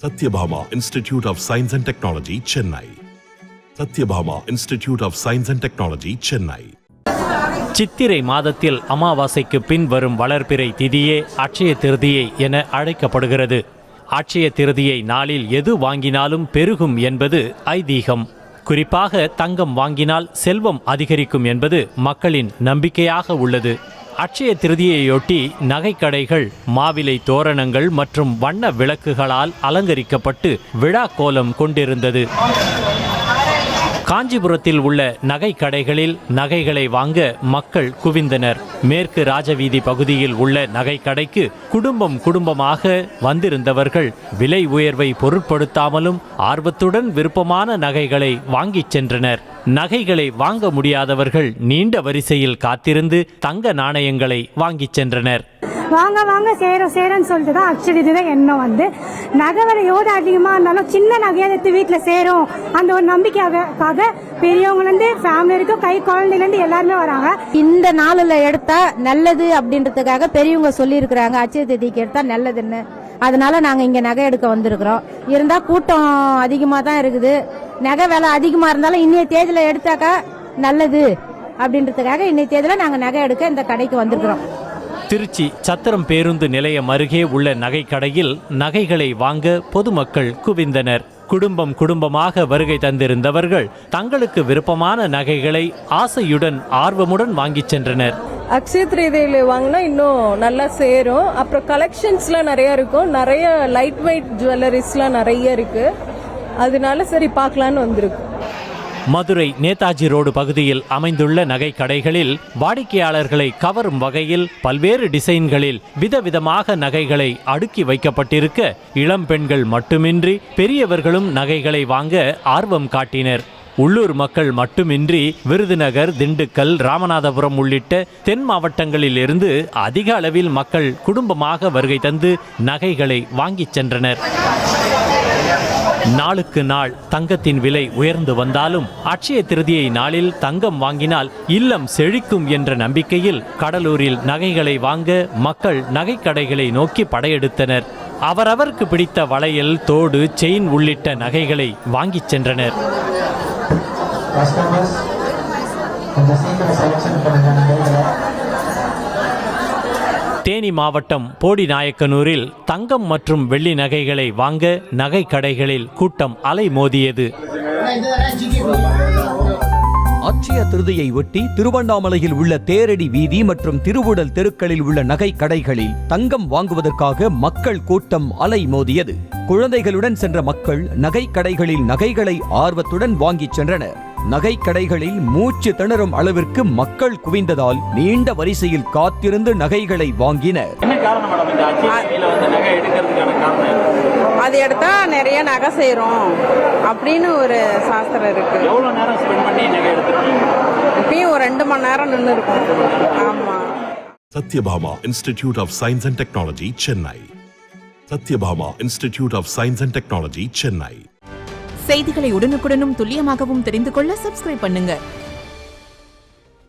Satyabhama Institute of Science and Technology, Chennai. Satyabhama Institute of Science and Technology, Chennai. சித்திரை மாதத்தில் அமாவாசைக்கு பின் வரும் வளர்பிறை திதியே அட்சய திருதியை என அழைக்கப்படுகிறது. அட்சய திருதியை நாளில் எது வாங்கினாலும் பெருகும் என்பது ஐதீகம். குறிப்பாக தங்கம் வாங்கினால் செல்வம் அதிகரிக்கும் என்பது மக்களின் நம்பிக்கையாக உள்ளது. அட்சய திருதியையொட்டி நகைக்கடைகள் மாவிலை தோரணங்கள் மற்றும் வண்ண விளக்குகளால் அலங்கரிக்கப்பட்டு விழா கோலம் கொண்டிருந்தது. காஞ்சிபுரத்தில் உள்ள நகை கடைகளில் நகைகளை வாங்க மக்கள் குவிந்தனர். மேற்கு ராஜவீதி பகுதியில் உள்ள நகை கடைக்கு குடும்பமாக வந்திருந்தவர்கள் விலை உயர்வை பொருட்படுத்தாமலும் ஆர்வத்துடன் விருப்பமான நகைகளை வாங்கிச் சென்றனர். நகைகளை வாங்க முடியாதவர்கள் நீண்ட வரிசையில் காத்திருந்து தங்க நாணயங்களை வாங்கிச் சென்றனர். வாங்க வாங்க சேரும்னு சொல்லிட்டு தான் அக்ஷரி தான் எண்ணம் வந்து நகை விலை எவ்வளோ அதிகமாக இருந்தாலும் சின்ன நகையை எடுத்து வீட்டில் சேரும் அந்த ஒரு நம்பிக்கைக்காக பெரியவங்கலேருந்து ஃபேமிலி வரைக்கும் கை குழந்தைலேருந்து எல்லாருமே வராங்க. இந்த நாளில் எடுத்தா நல்லது அப்படின்றதுக்காக பெரியவங்க சொல்லியிருக்கிறாங்க அட்சய திதிக்கு எடுத்தா நல்லதுன்னு. அதனால நாங்கள் இங்கே நகை எடுக்க வந்திருக்கிறோம். இருந்தால் கூட்டம் அதிகமாக தான் இருக்குது. நகை விலை அதிகமாக இருந்தாலும் இன்னைய தேதியில் எடுத்தாக்கா நல்லது அப்படின்றதுக்காக இன்னைய தேதியில் நாங்கள் நகை எடுக்க இந்த கடைக்கு வந்திருக்கிறோம். திருச்சி சத்திரம் பேருந்து நிலையம் அருகே உள்ள நகை கடையில் நகைகளை வாங்க பொதுமக்கள் குவிந்தனர். குடும்பமாக வருகை தந்திருந்தவர்கள் தங்களுக்கு விருப்பமான நகைகளை ஆசையுடன் ஆர்வமுடன் வாங்கிச் சென்றனர். அக்ஷய திரிதியில வாங்கினா இன்னும் நல்லா சேரும். அப்புறம் கலெக்ஷன்ஸ்லாம் நிறைய இருக்கும். நிறைய லைட் வெயிட் ஜுவல்லரிஸ்லாம் நிறைய இருக்கு. அதனால சரி பார்க்கலான்னு வந்திருக்கு. மதுரை நேதாஜி ரோடு பகுதியில் அமைந்துள்ள நகை கடைகளில் வாடிக்கையாளர்களை கவரும் வகையில் பல்வேறு டிசைன்களில் விதவிதமாக நகைகளை அடுக்கி வைக்கப்பட்டிருக்க இளம் பெண்கள் மட்டுமின்றி பெரியவர்களும் நகைகளை வாங்க ஆர்வம் காட்டினர். உள்ளூர் மக்கள் மட்டுமின்றி விருதுநகர், திண்டுக்கல், ராமநாதபுரம் உள்ளிட்ட தென் மாவட்டங்களில் இருந்து அதிக அளவில் மக்கள் குடும்பமாக வருகை தந்து நகைகளை வாங்கிச் சென்றனர். நாளுக்கு நாள் தங்கத்தின் விலை உயர்ந்து வந்தாலும் அட்சய திருதியை நாளில் தங்கம் வாங்கினால் இல்லம் செழிக்கும் என்ற நம்பிக்கையில் கடலூரில் நகைகளை வாங்க மக்கள் நகைக்கடைகளை நோக்கி படையெடுத்தனர். அவரவருக்கு பிடித்த வளையல், தோடு, செயின் உள்ளிட்ட நகைகளை வாங்கிச் சென்றனர். தேனி மாவட்டம் போடிநாயக்கனூரில் தங்கம் மற்றும் வெள்ளி நகைகளை வாங்க நகை கடைகளில் கூட்டம் அலைமோதியது. அட்சய திருதியை ஒட்டி திருவண்ணாமலையில் உள்ள தேரடி வீதி மற்றும் திருவுடல் தெருக்களில் உள்ள நகை கடைகளில் தங்கம் வாங்குவதற்காக மக்கள் கூட்டம் அலைமோதியது. குழந்தைகளுடன் சென்ற மக்கள் நகை கடைகளில் நகைகளை ஆர்வத்துடன் வாங்கிச் சென்றனர். நகை கடைகளில் மூச்சு திணறும் அளவிற்கு மக்கள் குவிந்ததால் நீண்ட வரிசையில் காத்திருந்து நகைகளை வாங்கினர். அது எடுத்தா நிறைய நகை சேரும் அப்படின்னு ஒரு சாஸ்திரம் இருக்கு. இப்பயும் ஒரு 2 மணி நேரம் நின்று இருக்கும். ஆமா. Satyabhama Institute of Science and Technology, Chennai. Satyabhama Institute of Science and Technology, Chennai. செய்திகளை உடனுக்குடனும் துல்லியமாகவும் தெரிந்து கொள்ள சப்ஸ்கிரைப் பண்ணுங்க.